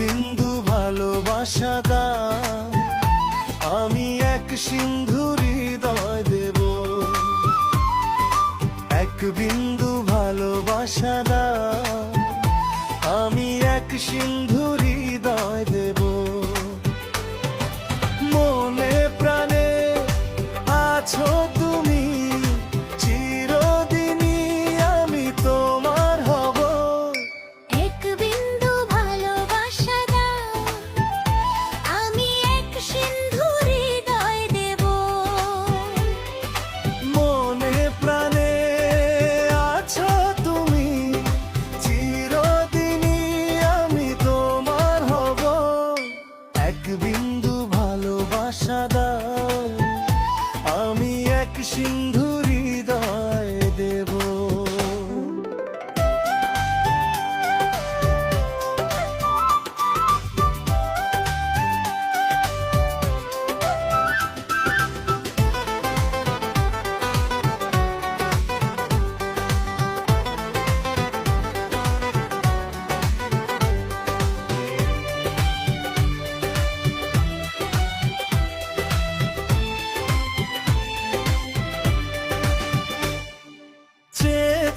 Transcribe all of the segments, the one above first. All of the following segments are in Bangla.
বিন্দু ভালোবাসা দাও, আমি এক সিন্ধু হৃদয় দেব। এক বিন্দু ভালোবাসা দাও, আমি এক সিন্ধু হৃদয় দেব। মনে প্রাণে আছো তুমি, চিরদিনই আমি তোমার হব। এক বিন্দু ভালোবাসা দাও, আমি এক সিন্ধু হৃদয় দেব। মনে প্রাণে আছো তুমি, চিরদিনই আমি তোমার হব। এক বিন্দু ভালোবাসা দাও, আমি এক সিন্ধু হৃদয় দেব।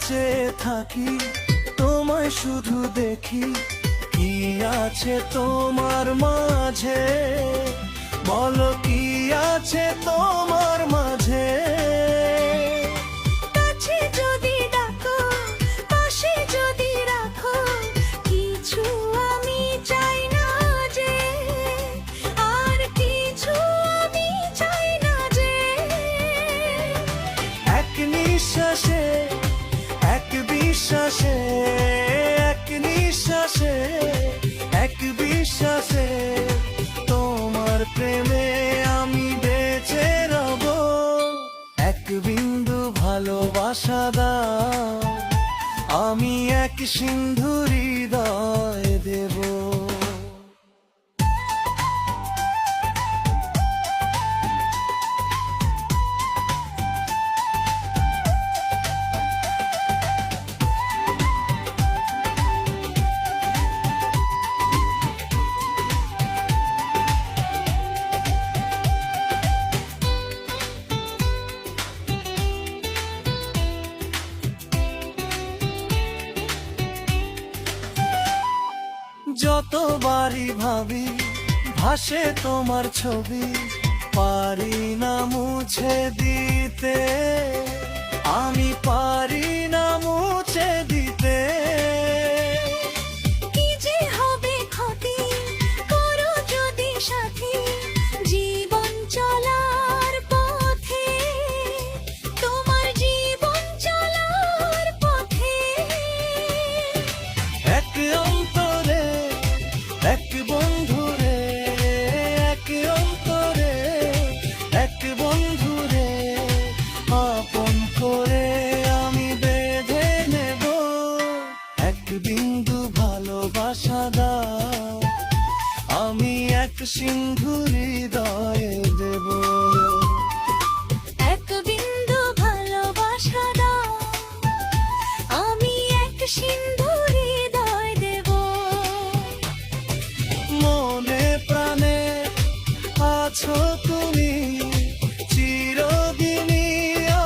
চেয়ে থাকি তোমায় শুধু দেখি, কি আছে তোমার মাঝে, বলো কি আছে তোমার মাঝে। কাছে যদি ডাকো, পাশে যদি রাখো, কিছু আমি চাই না যে, আর কিছু আমি চাই না যে। এক নিঃশ্বাসে, এক বিশ্বাসে, এক নিঃশ্বাসে, এক বিশ্বাসে তোমার প্রেমে আমি বেঁচে রব। এক বিন্দু ভালোবাসা দাও, আমি এক সিন্ধু হৃদয় দেব। যতবারই ভাবি ভাসে তোমার ছবি, পারি না মুছে দিতে, আমি পারি না মুছে দিতে। কি যে হবে ক্ষতি, করো যদি সাথী, জীবন চলার পথে, তোমার জীবন চলার পথে। এক অন্তরে এক বন্ধুরে, এক অন্তরে এক বন্ধুরে আপন করে আমি বেঁধে নেব। এক বিন্দু ভালোবাসা দাও, আমি এক সিন্ধু হৃদয়ে দেব। এক বিন্দু ভালোবাসা দাও, আমি এক সিন্ধু হৃদয় দেব। মনে প্রাণে আছো তুমি, চিরদিনই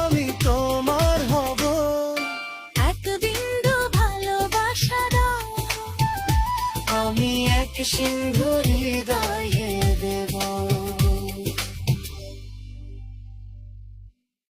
আমি তোমার হব। এক বিন্দু ভালোবাসা দাও, আমি এক সিন্ধু হৃদয়ে